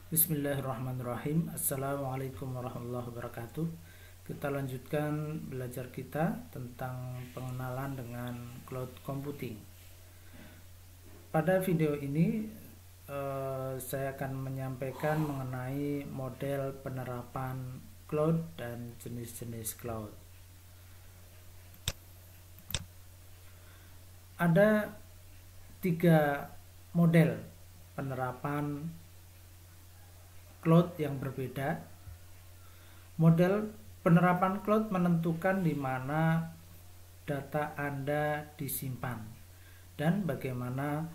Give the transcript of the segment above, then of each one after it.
Bismillahirrahmanirrahim. Assalamualaikum warahmatullahi wabarakatuh. Kita lanjutkan belajar kita tentang pengenalan dengan cloud computing. Pada video ini saya akan menyampaikan mengenai model penerapan cloud dan jenis-jenis cloud. Ada 3 model penerapan cloud yang berbeda. Model penerapan cloud menentukan di mana data Anda disimpan dan bagaimana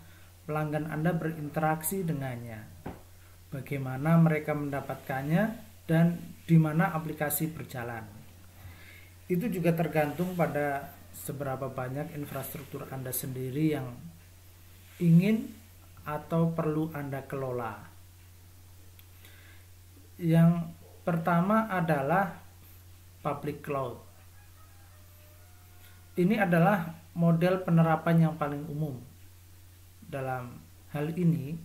pelanggan Anda berinteraksi dengannya, bagaimana mereka mendapatkannya, dan di mana aplikasi berjalan. Itu juga tergantung pada seberapa banyak infrastruktur Anda sendiri yang ingin atau perlu Anda kelola. Yang pertama adalah public cloud. Ini adalah model penerapan yang paling umum. Dalam hal ini,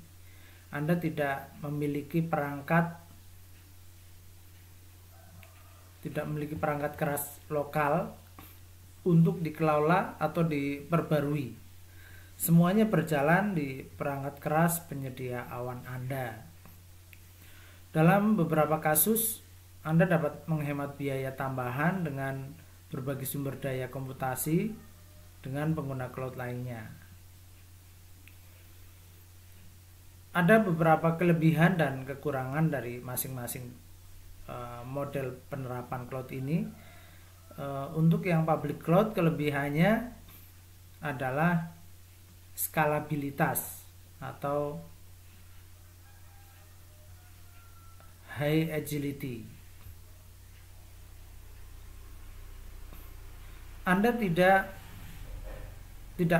Anda tidak memiliki perangkat keras lokal untuk dikelola atau diperbarui. Semuanya berjalan di perangkat keras penyedia awan Anda. Dalam beberapa kasus, Anda dapat menghemat biaya tambahan dengan berbagi sumber daya komputasi dengan pengguna cloud lainnya. Ada beberapa kelebihan dan kekurangan dari masing-masing model penerapan cloud ini. Untuk yang public cloud, kelebihannya adalah skalabilitas atau high agility. Anda tidak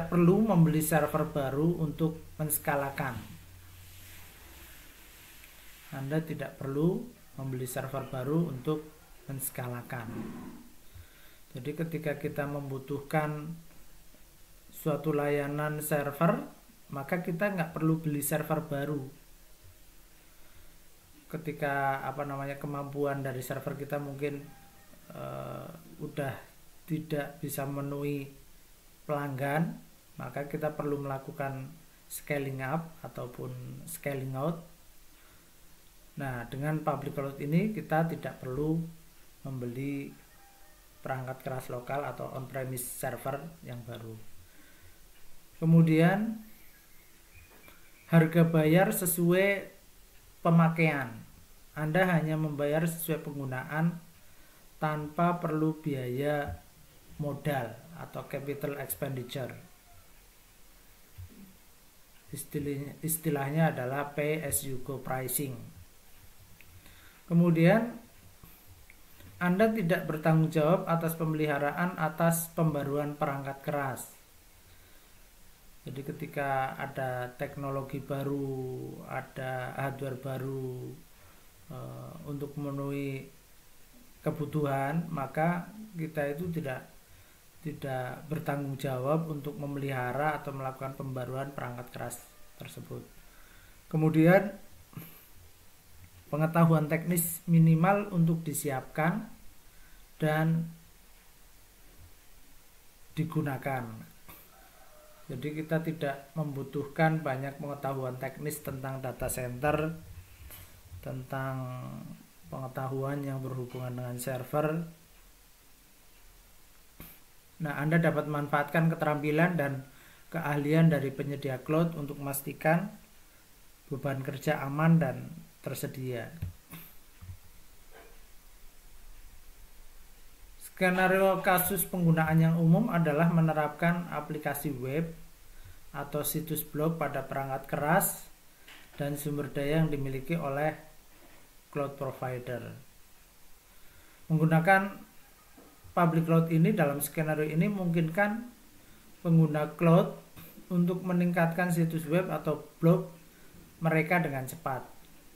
perlu membeli server baru untuk menskalakan. Anda tidak perlu membeli server baru untuk menskalakan. Jadi ketika kita membutuhkan suatu layanan server, maka kita nggak perlu beli server baru. Ketika kemampuan dari server kita mungkin udah tidak bisa memenuhi pelanggan, maka kita perlu melakukan scaling up ataupun scaling out. Nah, dengan public cloud ini kita tidak perlu membeli perangkat keras lokal atau on-premise server yang baru. Kemudian harga bayar sesuai pemakaian. Anda hanya membayar sesuai penggunaan tanpa perlu biaya modal atau capital expenditure. Istilahnya adalah pay as you go pricing. Kemudian Anda tidak bertanggung jawab atas pemeliharaan atas pembaruan perangkat keras. Jadi ketika ada teknologi baru, ada hardware baru untuk memenuhi kebutuhan, maka kita itu tidak bertanggung jawab untuk memelihara atau melakukan pembaruan perangkat keras tersebut. Kemudian pengetahuan teknis minimal untuk disiapkan dan digunakan. Jadi kita tidak membutuhkan banyak pengetahuan teknis tentang data center, tentang pengetahuan yang berhubungan dengan server. Nah, Anda dapat memanfaatkan keterampilan dan keahlian dari penyedia cloud untuk memastikan beban kerja aman dan tersedia. Skenario kasus penggunaan yang umum adalah menerapkan aplikasi web atau situs blog pada perangkat keras dan sumber daya yang dimiliki oleh cloud provider. Menggunakan public cloud ini dalam skenario ini memungkinkan pengguna cloud untuk meningkatkan situs web atau blog mereka dengan cepat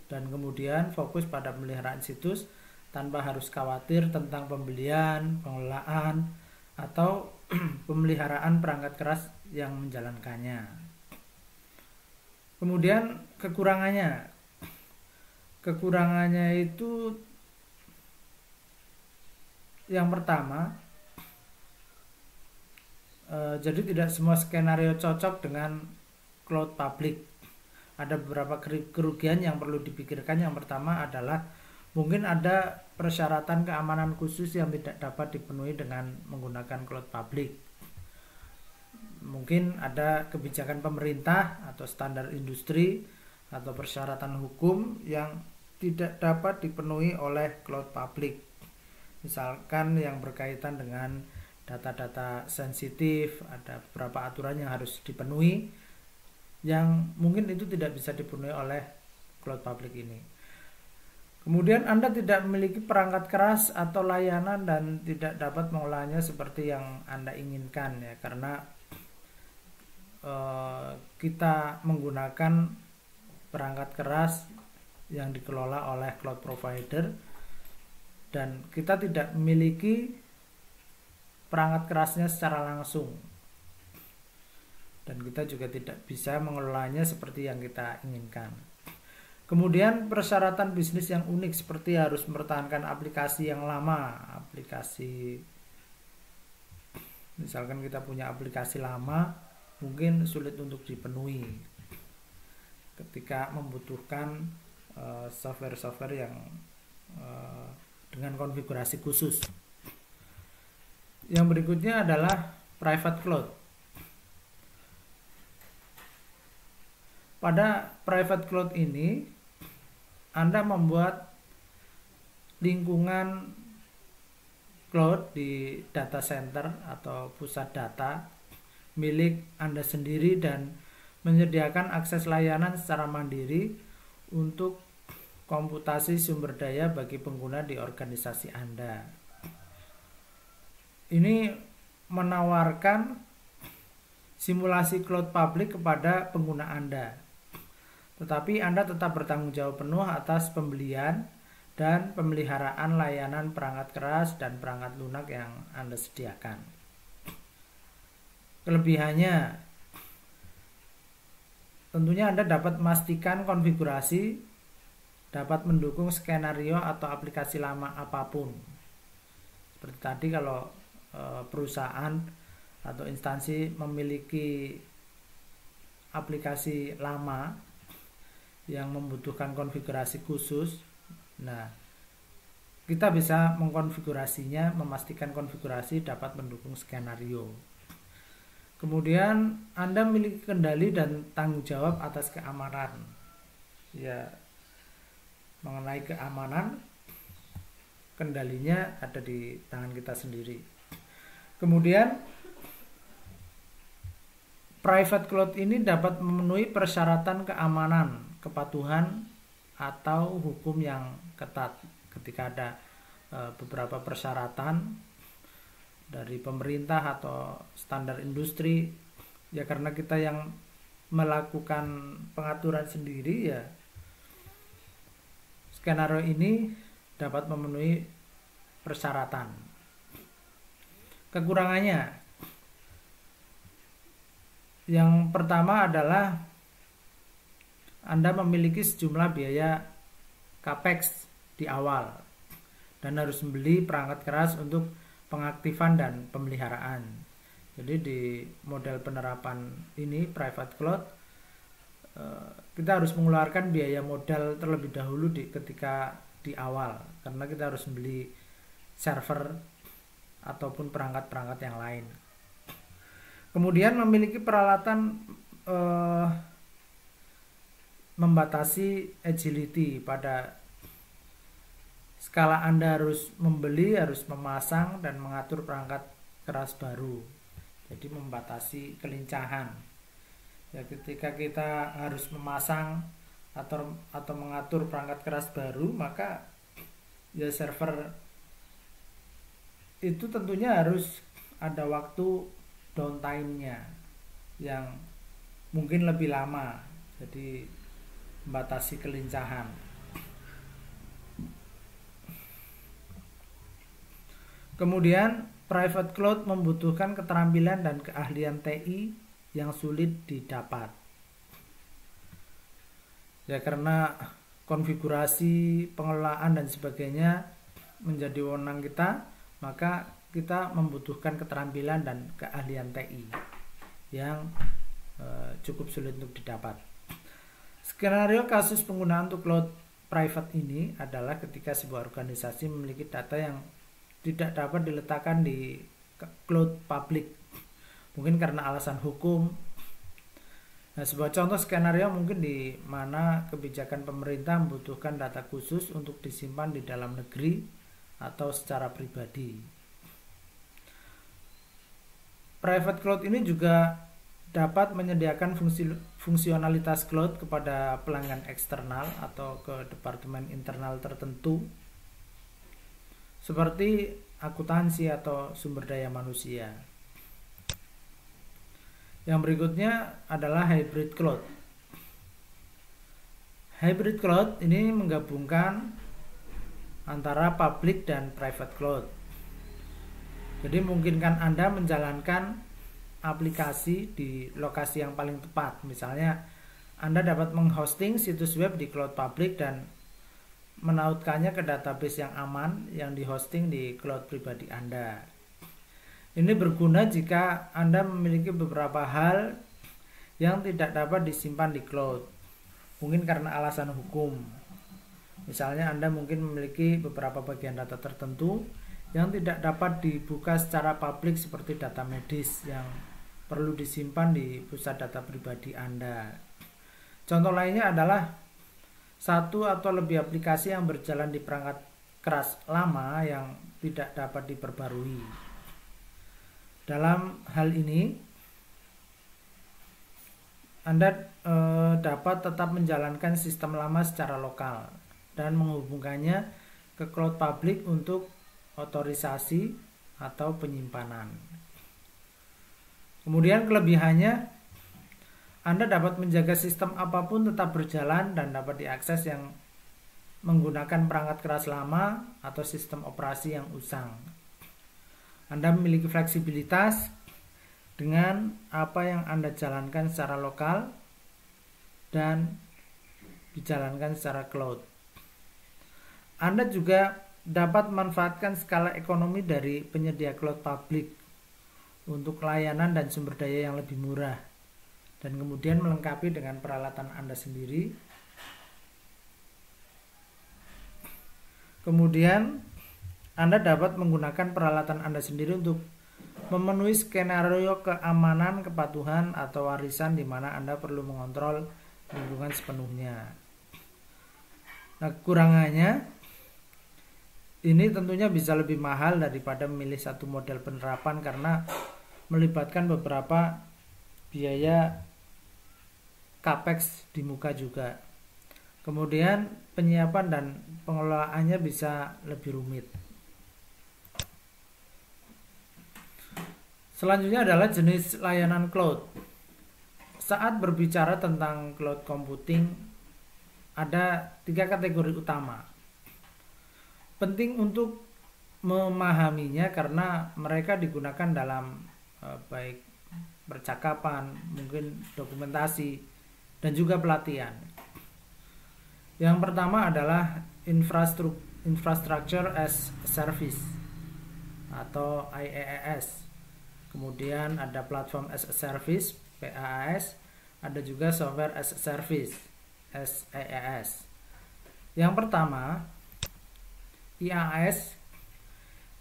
dan kemudian fokus pada pemeliharaan situs tanpa harus khawatir tentang pembelian, pengelolaan, atau pemeliharaan perangkat keras yang menjalankannya. Kemudian kekurangannya, Kekurangannya itu yang pertama, jadi tidak semua skenario cocok dengan cloud public. Ada beberapa kerugian yang perlu dipikirkan. Yang pertama adalah mungkin ada persyaratan keamanan khusus yang tidak dapat dipenuhi dengan menggunakan cloud public. Mungkin ada kebijakan pemerintah atau standar industri atau persyaratan hukum yang tidak dapat dipenuhi oleh cloud public. Misalkan yang berkaitan dengan data-data sensitif, ada beberapa aturan yang harus dipenuhi yang mungkin itu tidak bisa dipenuhi oleh cloud public ini. Kemudian Anda tidak memiliki perangkat keras atau layanan dan tidak dapat mengolahnya seperti yang Anda inginkan, ya, karena kita menggunakan perangkat keras yang dikelola oleh cloud provider dan kita tidak memiliki perangkat kerasnya secara langsung, dan kita juga tidak bisa mengelolanya seperti yang kita inginkan. Kemudian persyaratan bisnis yang unik seperti harus mempertahankan aplikasi yang lama. Misalkan kita punya aplikasi lama, mungkin sulit untuk dipenuhi ketika membutuhkan software-software yang dengan konfigurasi khusus. Yang berikutnya adalah private cloud. Pada private cloud ini, Anda membuat lingkungan cloud di data center atau pusat data milik Anda sendiri dan menyediakan akses layanan secara mandiri untuk komputasi sumber daya bagi pengguna di organisasi Anda. Ini menawarkan simulasi cloud public kepada pengguna Anda. Tetapi Anda tetap bertanggung jawab penuh atas pembelian dan pemeliharaan layanan perangkat keras dan perangkat lunak yang Anda sediakan. Kelebihannya, tentunya Anda dapat memastikan konfigurasi dapat mendukung skenario atau aplikasi lama apapun. Seperti tadi, kalau perusahaan atau instansi memiliki aplikasi lama yang membutuhkan konfigurasi khusus, nah kita bisa mengkonfigurasinya, memastikan konfigurasi dapat mendukung skenario. Kemudian Anda memiliki kendali dan tanggung jawab atas keamanan. Ya, mengenai keamanan, kendalinya ada di tangan kita sendiri. Kemudian private cloud ini dapat memenuhi persyaratan keamanan, kepatuhan atau hukum yang ketat. Ketika ada beberapa persyaratan dari pemerintah atau standar industri, ya karena kita yang melakukan pengaturan sendiri, ya skenario ini dapat memenuhi persyaratan. Kekurangannya, yang pertama adalah Anda memiliki sejumlah biaya capex di awal dan harus membeli perangkat keras untuk pengaktifan dan pemeliharaan. Jadi di model penerapan ini private cloud, kita harus mengeluarkan biaya modal terlebih dahulu ketika di awal, karena kita harus membeli server ataupun perangkat-perangkat yang lain. Kemudian memiliki peralatan membatasi agility. Pada skala Anda harus membeli, harus memasang dan mengatur perangkat keras baru, jadi membatasi kelincahan. Ya, ketika kita harus memasang atau mengatur perangkat keras baru, maka ya server itu tentunya harus ada waktu downtime-nya yang mungkin lebih lama, jadi membatasi kelincahan. Kemudian private cloud membutuhkan keterampilan dan keahlian TI yang sulit didapat. Ya, karena konfigurasi, pengelolaan dan sebagainya menjadi wewenang kita, maka kita membutuhkan keterampilan dan keahlian TI yang cukup sulit untuk didapat. Skenario kasus penggunaan untuk cloud private ini adalah ketika sebuah organisasi memiliki data yang tidak dapat diletakkan di cloud public, mungkin karena alasan hukum. Nah, sebuah contoh skenario mungkin di mana kebijakan pemerintah membutuhkan data khusus untuk disimpan di dalam negeri atau secara pribadi. Private cloud ini juga dapat menyediakan fungsionalitas cloud kepada pelanggan eksternal atau ke departemen internal tertentu seperti akuntansi atau sumber daya manusia. Yang berikutnya adalah hybrid cloud. Hybrid cloud ini menggabungkan antara public dan private cloud. Jadi memungkinkan Anda menjalankan aplikasi di lokasi yang paling tepat. Misalnya Anda dapat menghosting situs web di cloud public dan menautkannya ke database yang aman yang dihosting di cloud pribadi Anda. Ini berguna jika Anda memiliki beberapa hal yang tidak dapat disimpan di cloud, mungkin karena alasan hukum. Misalnya Anda mungkin memiliki beberapa bagian data tertentu yang tidak dapat dibuka secara publik seperti data medis yang perlu disimpan di pusat data pribadi Anda. Contoh lainnya adalah satu atau lebih aplikasi yang berjalan di perangkat keras lama yang tidak dapat diperbarui. Dalam hal ini, Anda dapat tetap menjalankan sistem lama secara lokal dan menghubungkannya ke cloud public untuk otorisasi atau penyimpanan. Kemudian kelebihannya, Anda dapat menjaga sistem apapun tetap berjalan dan dapat diakses yang menggunakan perangkat keras lama atau sistem operasi yang usang. Anda memiliki fleksibilitas dengan apa yang Anda jalankan secara lokal dan dijalankan secara cloud. Anda juga dapat memanfaatkan skala ekonomi dari penyedia cloud public untuk layanan dan sumber daya yang lebih murah, dan kemudian melengkapi dengan peralatan Anda sendiri. Kemudian Anda dapat menggunakan peralatan Anda sendiri untuk memenuhi skenario keamanan, kepatuhan, atau warisan di mana Anda perlu mengontrol lingkungan sepenuhnya. Nah, kekurangannya ini tentunya bisa lebih mahal daripada memilih satu model penerapan karena melibatkan beberapa biaya capex di muka juga. Kemudian penyiapan dan pengelolaannya bisa lebih rumit. Selanjutnya adalah jenis layanan cloud. Saat berbicara tentang cloud computing, ada 3 kategori utama. Penting untuk memahaminya karena mereka digunakan dalam baik percakapan, mungkin dokumentasi, dan juga pelatihan. Yang pertama adalah Infrastructure as Service atau IaaS. Kemudian ada Platform as a Service, PaaS, ada juga Software as a Service, SaaS. Yang pertama, IaaS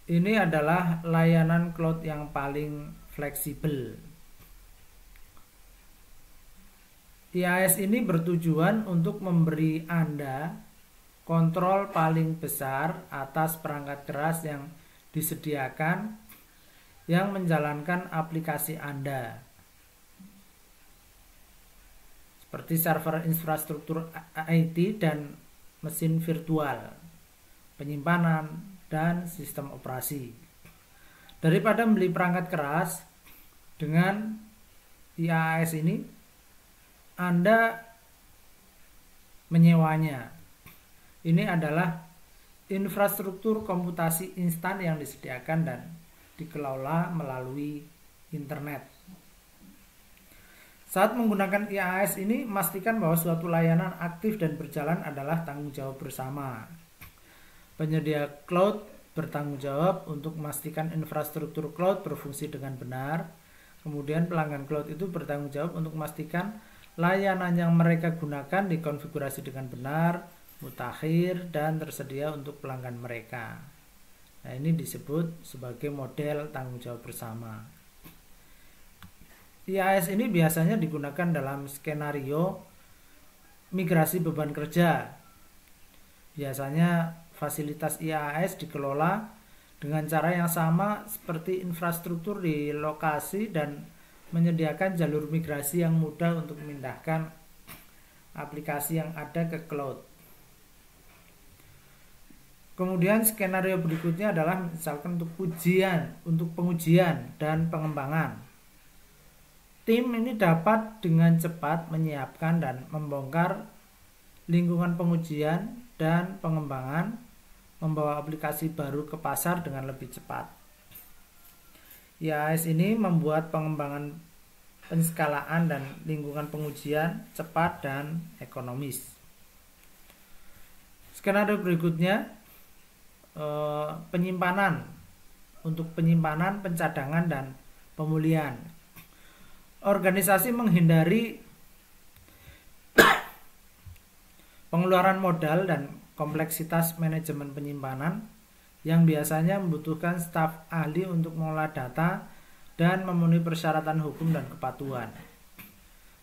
ini adalah layanan cloud yang paling fleksibel. IaaS ini bertujuan untuk memberi Anda kontrol paling besar atas perangkat keras yang disediakan yang menjalankan aplikasi Anda, seperti server infrastruktur IT dan mesin virtual, penyimpanan, dan sistem operasi. Daripada membeli perangkat keras, dengan IaaS ini Anda menyewanya. Ini adalah infrastruktur komputasi instan yang disediakan dan dikelola melalui internet. Saat menggunakan IaaS ini, pastikan bahwa suatu layanan aktif dan berjalan adalah tanggung jawab bersama. Penyedia cloud bertanggung jawab untuk memastikan infrastruktur cloud berfungsi dengan benar. Kemudian pelanggan cloud itu bertanggung jawab untuk memastikan layanan yang mereka gunakan dikonfigurasi dengan benar, mutakhir, dan tersedia untuk pelanggan mereka. Nah, ini disebut sebagai model tanggung jawab bersama. IaaS ini biasanya digunakan dalam skenario migrasi beban kerja. Biasanya fasilitas IaaS dikelola dengan cara yang sama seperti infrastruktur di lokasi dan menyediakan jalur migrasi yang mudah untuk memindahkan aplikasi yang ada ke cloud. Kemudian skenario berikutnya adalah misalkan untuk pengujian dan pengembangan. Tim ini dapat dengan cepat menyiapkan dan membongkar lingkungan pengujian dan pengembangan, membawa aplikasi baru ke pasar dengan lebih cepat. IaaS ini membuat pengembangan penskalaan dan lingkungan pengujian cepat dan ekonomis. Skenario berikutnya, penyimpanan, untuk penyimpanan, pencadangan, dan pemulihan. Organisasi menghindari pengeluaran modal dan kompleksitas manajemen penyimpanan yang biasanya membutuhkan staf ahli untuk mengolah data dan memenuhi persyaratan hukum dan kepatuhan.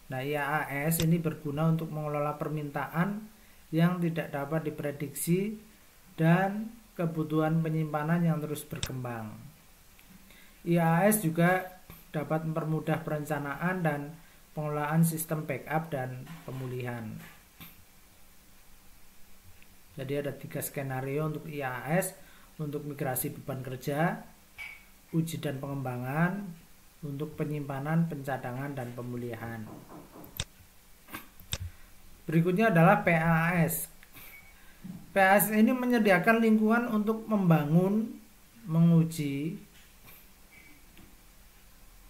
Nah, IaaS ini berguna untuk mengelola permintaan yang tidak dapat diprediksi dan kebutuhan penyimpanan yang terus berkembang. IaaS juga dapat mempermudah perencanaan dan pengelolaan sistem backup dan pemulihan. Jadi ada 3 skenario untuk IaaS, untuk migrasi beban kerja, uji dan pengembangan, untuk penyimpanan, pencadangan, dan pemulihan. Berikutnya adalah PaaS. PaaS ini menyediakan lingkungan untuk membangun, menguji,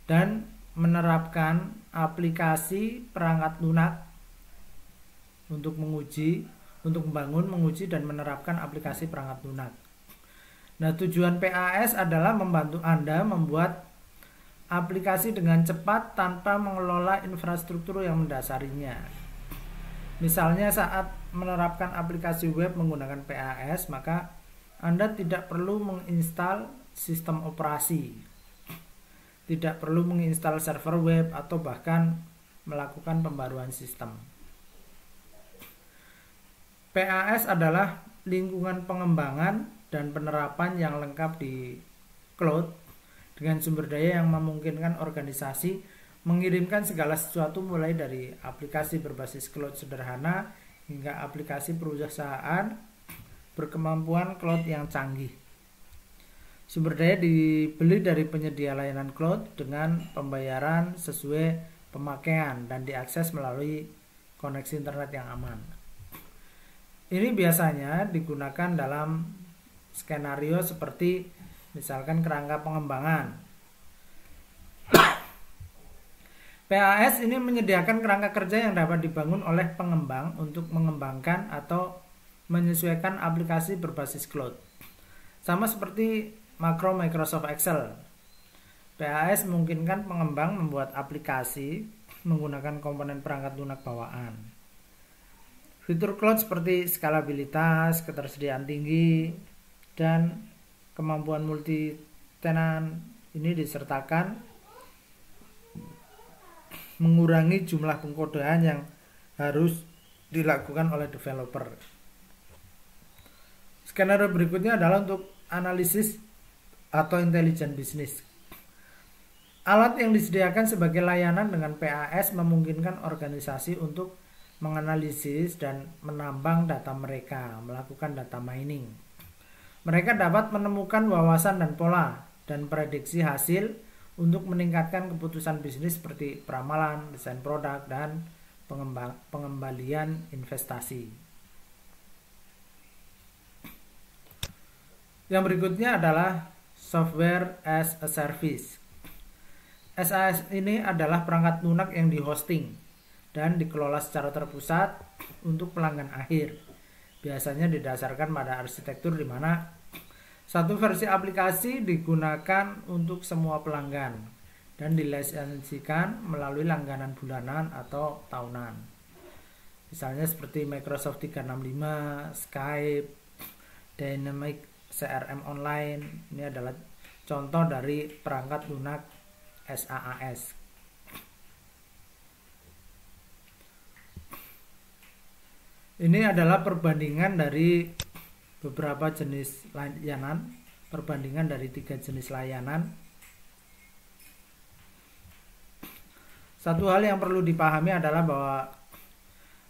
dan menerapkan aplikasi perangkat lunak untuk membangun, menguji, dan menerapkan aplikasi perangkat lunak. Nah, tujuan PaaS adalah membantu Anda membuat aplikasi dengan cepat tanpa mengelola infrastruktur yang mendasarinya. Misalnya saat menerapkan aplikasi web menggunakan PaaS, maka Anda tidak perlu menginstal sistem operasi, tidak perlu menginstal server web, atau bahkan melakukan pembaruan sistem. PaaS adalah lingkungan pengembangan dan penerapan yang lengkap di cloud dengan sumber daya yang memungkinkan organisasi mengirimkan segala sesuatu mulai dari aplikasi berbasis cloud sederhana hingga aplikasi perusahaan berkemampuan cloud yang canggih. Sumber daya dibeli dari penyedia layanan cloud dengan pembayaran sesuai pemakaian dan diakses melalui koneksi internet yang aman. Ini biasanya digunakan dalam skenario seperti misalkan kerangka pengembangan. PaaS ini menyediakan kerangka kerja yang dapat dibangun oleh pengembang untuk mengembangkan atau menyesuaikan aplikasi berbasis cloud. Sama seperti makro Microsoft Excel. PaaS memungkinkan pengembang membuat aplikasi menggunakan komponen perangkat lunak bawaan. Fitur cloud seperti skalabilitas, ketersediaan tinggi, dan kemampuan multi tenan ini disertakan mengurangi jumlah pengkodean yang harus dilakukan oleh developer. Skenario berikutnya adalah untuk analisis atau intelijen bisnis. Alat yang disediakan sebagai layanan dengan PaaS memungkinkan organisasi untuk menganalisis dan menambang data mereka, melakukan data mining. Mereka dapat menemukan wawasan dan pola dan prediksi hasil untuk meningkatkan keputusan bisnis seperti peramalan, desain produk, dan pengembalian investasi. Yang berikutnya adalah software as a service. SAS ini adalah perangkat lunak yang dihosting dan dikelola secara terpusat untuk pelanggan akhir. Biasanya didasarkan pada arsitektur di mana satu versi aplikasi digunakan untuk semua pelanggan dan dilisensikan melalui langganan bulanan atau tahunan. Misalnya seperti Microsoft 365, Skype, Dynamic CRM Online. Ini adalah contoh dari perangkat lunak SaaS. Ini adalah perbandingan dari beberapa jenis layanan, perbandingan dari 3 jenis layanan. Satu hal yang perlu dipahami adalah bahwa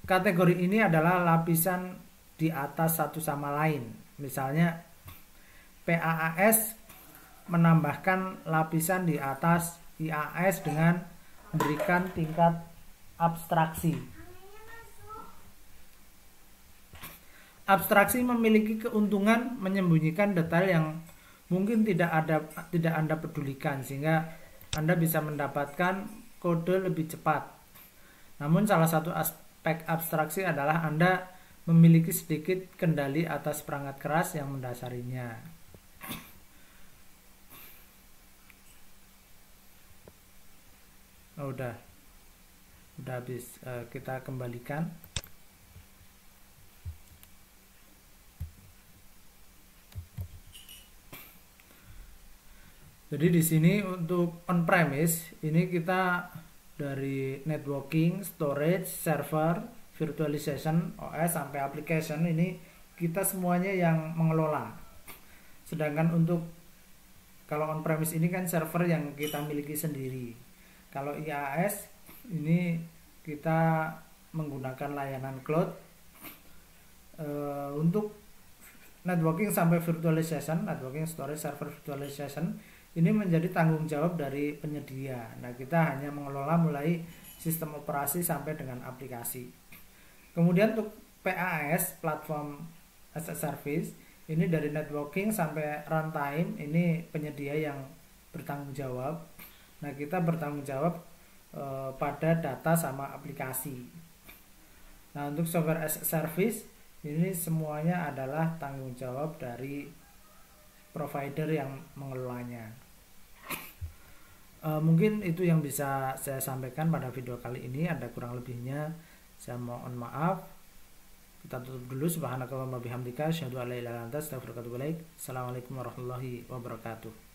kategori ini adalah lapisan di atas satu sama lain. Misalnya PaaS menambahkan lapisan di atas IaaS dengan memberikan tingkat abstraksi. Abstraksi memiliki keuntungan menyembunyikan detail yang mungkin tidak Anda pedulikan, sehingga Anda bisa mendapatkan kode lebih cepat. Namun salah satu aspek abstraksi adalah Anda memiliki sedikit kendali atas perangkat keras yang mendasarinya. Oh, udah habis. Kita kembalikan. Jadi di sini untuk on-premise ini kita dari networking, storage, server, virtualization, OS sampai application ini kita semuanya yang mengelola. Sedangkan untuk kalau on-premise ini kan server yang kita miliki sendiri. Kalau IaaS ini kita menggunakan layanan cloud. Untuk networking sampai virtualization, networking, storage, server, virtualization ini menjadi tanggung jawab dari penyedia. Nah, kita hanya mengelola mulai sistem operasi sampai dengan aplikasi. Kemudian untuk PaaS, platform as a service, ini dari networking sampai runtime ini penyedia yang bertanggung jawab. Nah, kita bertanggung jawab pada data sama aplikasi. Nah, untuk software as a service ini semuanya adalah tanggung jawab dari provider yang mengelolanya. Mungkin itu yang bisa saya sampaikan pada video kali ini. Ada kurang lebihnya saya mohon maaf. Kita tutup dulu. Subhanakallahumma bihamdika asyhadu an la ilaha illa anta astaghfiruka wa atubu ilaik. Assalamualaikum warahmatullahi wabarakatuh.